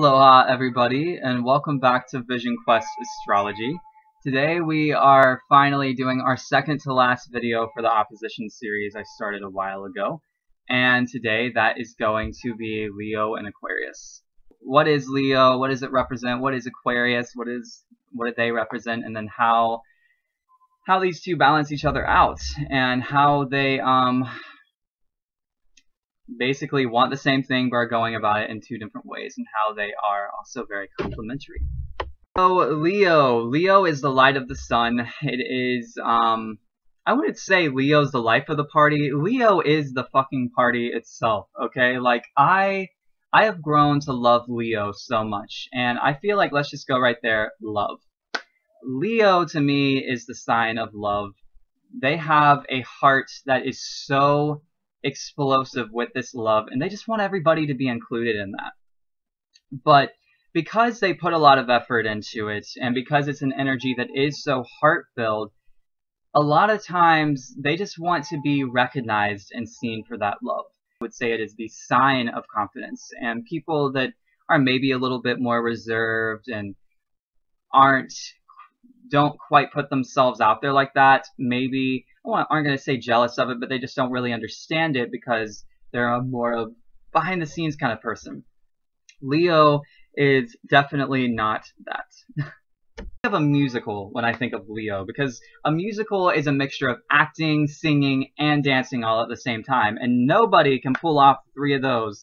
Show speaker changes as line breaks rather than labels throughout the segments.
Aloha everybody, and welcome back to Vision Quest Astrology. Today we are finally doing our second to last video for the opposition series I started a while ago. And today that is going to be Leo and Aquarius. What is Leo? What does it represent? What is Aquarius? What do they represent? And then how these two balance each other out, and how they basically want the same thing but are going about it in two different ways, and how they are also very complementary. So Leo is the light of the sun. It is I wouldn't say Leo's the life of the party. Leo is the fucking party itself, okay? Like I have grown to love Leo so much, and I feel like let's just go right there, love. Leo to me is the sign of love. They have a heart that is so explosive with this love, and they just want everybody to be included in that. But because they put a lot of effort into it, and because it's an energy that is so heart-filled, a lot of times they just want to be recognized and seen for that love. I would say it is the sign of confidence, and people that are maybe a little bit more reserved and don't quite put themselves out there like that, maybe aren't going to say jealous of it, but they just don't really understand it because they're a more of behind the scenes kind of person. Leo is definitely not that. I have a musical when I think of Leo, because a musical is a mixture of acting, singing, and dancing all at the same time, and nobody can pull off three of those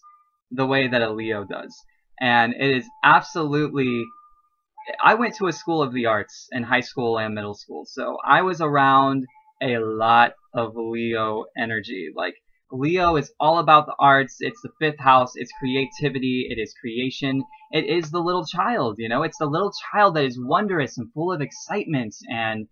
the way that a Leo does. And it is absolutely... I went to a school of the arts in high school and middle school, so I was around a lot of Leo energy. Like, Leo is all about the arts. It's the fifth house. It's creativity. It is creation. It is the little child, you know? It's the little child that is wondrous and full of excitement and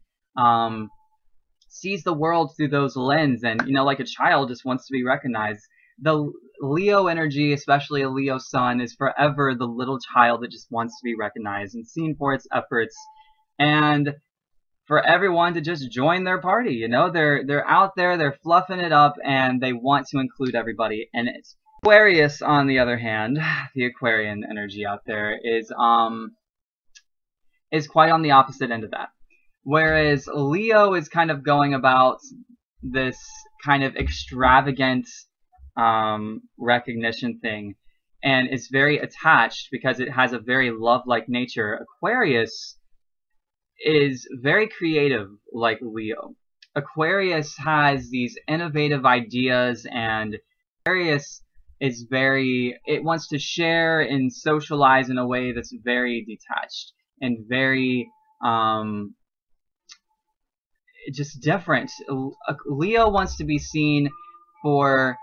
sees the world through those lenses, and, you know, like a child just wants to be recognized. The Leo energy, especially a Leo sun, is forever the little child that just wants to be recognized and seen for its efforts, and for everyone to just join their party. You know, they're out there, they're fluffing it up, and they want to include everybody in it. Aquarius, on the other hand, the Aquarian energy out there is quite on the opposite end of that. Whereas Leo is kind of going about this kind of extravagant recognition thing, and it's very attached because it has a very love-like nature. Aquarius is very creative like Leo. Aquarius has these innovative ideas, and Aquarius is it wants to share and socialize in a way that's very detached and very just different. Leo wants to be seen for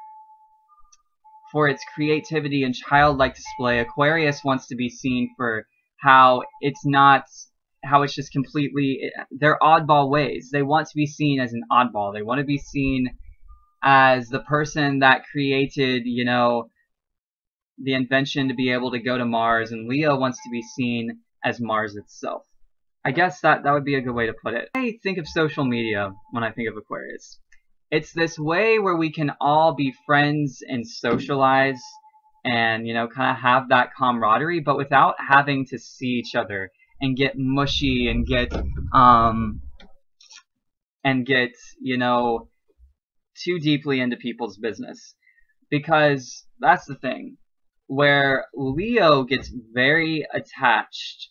its creativity and childlike display. Aquarius wants to be seen for how it's just completely, they're oddball ways. They want to be seen as an oddball. They want to be seen as the person that created, you know, the invention to be able to go to Mars, and Leo wants to be seen as Mars itself. I guess that would be a good way to put it. I think of social media when I think of Aquarius. It's this way where we can all be friends and socialize and, you know, kind of have that camaraderie, but without having to see each other and get mushy and get, you know, too deeply into people's business. Because that's the thing. Where Leo gets very attached,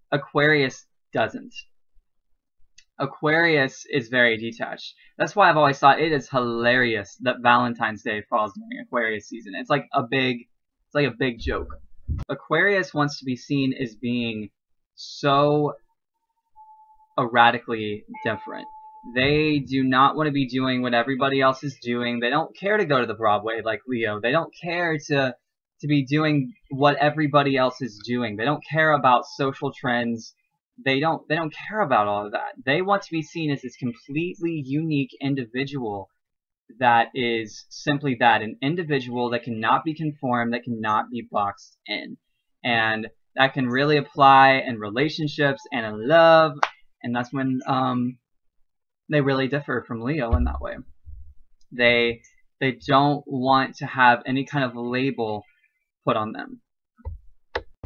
Aquarius doesn't. Aquarius is very detached. That's why I've always thought it is hilarious that Valentine's Day falls during Aquarius season. It's like a big joke. Aquarius wants to be seen as being so erratically different. They do not want to be doing what everybody else is doing. They don't care to go to the Broadway like Leo. They don't care to be doing what everybody else is doing. They don't care about social trends. They don't care about all of that. They want to be seen as this completely unique individual that is simply that, an individual that cannot be conformed, that cannot be boxed in. And that can really apply in relationships and in love, and that's when they really differ from Leo in that way. They don't want to have any kind of label put on them.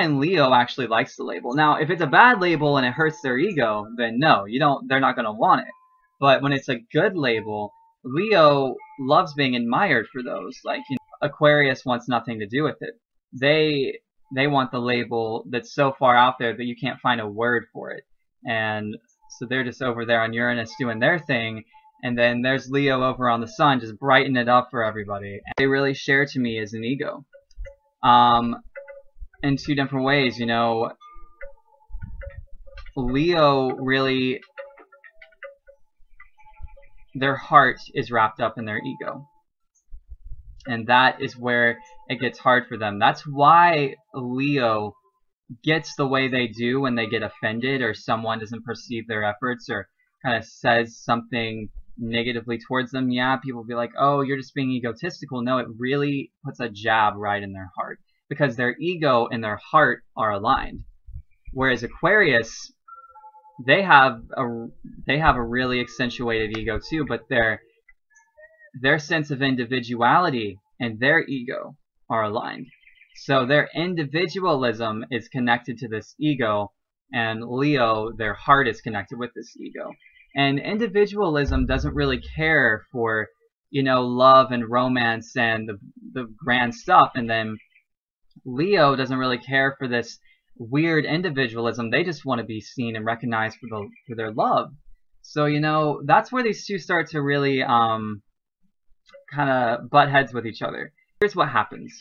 And Leo actually likes the label. Now, if it's a bad label and it hurts their ego, then no, they're not going to want it. But when it's a good label, Leo loves being admired for those. Like, Aquarius wants nothing to do with it. They want the label that's so far out there that you can't find a word for it. And so they're just over there on Uranus doing their thing, and then there's Leo over on the Sun just brightening it up for everybody. And they really share to me as an ego. In two different ways, Leo really, their heart is wrapped up in their ego. And that is where it gets hard for them. That's why Leo gets the way they do when they get offended or someone doesn't perceive their efforts or kind of says something negatively towards them. Yeah, people will be like, oh, you're just being egotistical. No, it really puts a jab right in their heart because their ego and their heart are aligned. Whereas Aquarius, they have a really accentuated ego too, but their sense of individuality and their ego are aligned. So their individualism is connected to this ego, and Leo, their heart is connected with this ego. And individualism doesn't really care for, love and romance and the grand stuff, and then Leo doesn't really care for this weird individualism. They just want to be seen and recognized for their love. So, that's where these two start to really kind of butt heads with each other. Here's what happens.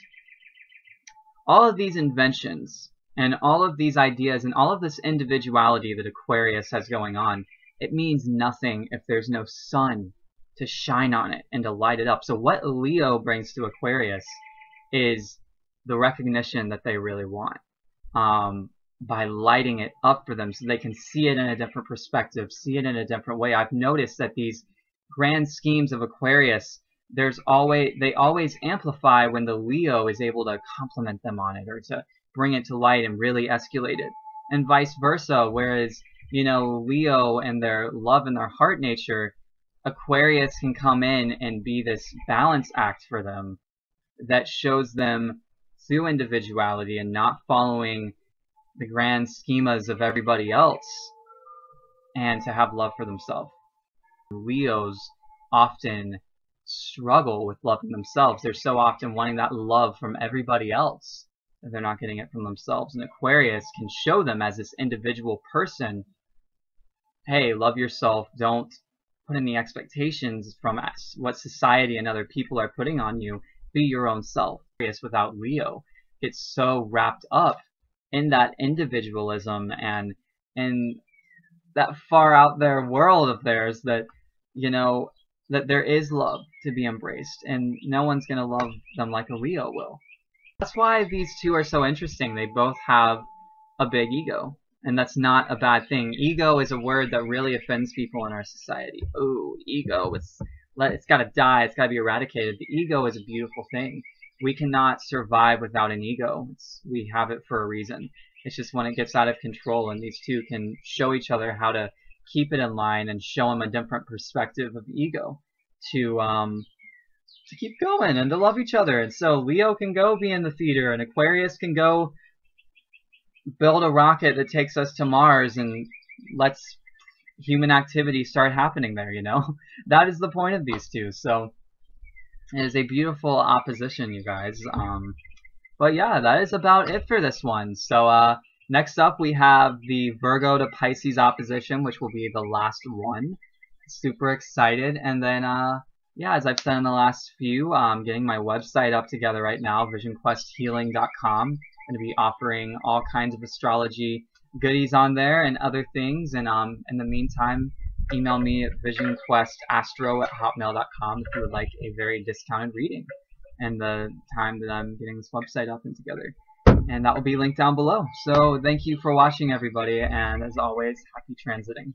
All of these inventions and all of these ideas and all of this individuality that Aquarius has going on, it means nothing if there's no sun to shine on it and to light it up. So what Leo brings to Aquarius is the recognition that they really want by lighting it up for them so they can see it in a different perspective, see it in a different way. I've noticed that these grand schemes of Aquarius, they always amplify when the Leo is able to compliment them on it or to bring it to light and really escalate it, and vice versa. Whereas Leo and their love and their heart nature, Aquarius can come in and be this balance act for them that shows them through individuality and not following the grand schemas of everybody else, and to have love for themselves. Leos often struggle with loving themselves. They're so often wanting that love from everybody else that they're not getting it from themselves. And Aquarius can show them as this individual person, hey, love yourself. Don't put any expectations from what society and other people are putting on you. Be your own self. Aquarius without Leo gets so wrapped up in that individualism and in that far out there world of theirs that, that there is love to be embraced, and no one's going to love them like a Leo will. That's why these two are so interesting. They both have a big ego, and that's not a bad thing. Ego is a word that really offends people in our society. Ooh, ego, it's got to die, it's got to be eradicated. The ego is a beautiful thing. We cannot survive without an ego. We have it for a reason. It's just when it gets out of control, and these two can show each other how to keep it in line and show them a different perspective of ego to keep going and to love each other. And so Leo can go be in the theater, and Aquarius can go build a rocket that takes us to Mars and lets human activity start happening there, That is the point of these two. So it is a beautiful opposition, you guys. But yeah, that is about it for this one. So next up we have the Virgo to Pisces opposition, which will be the last one. Super excited. And then yeah, as I've said in the last few, I'm getting my website up together right now, visionquesthealing.com. I'm going to be offering all kinds of astrology goodies on there and other things. And in the meantime, email me at visionquestastro@hotmail.com if you would like a very discounted reading and the time that I'm getting this website up and together. And that will be linked down below. So thank you for watching, everybody, and as always, happy transiting.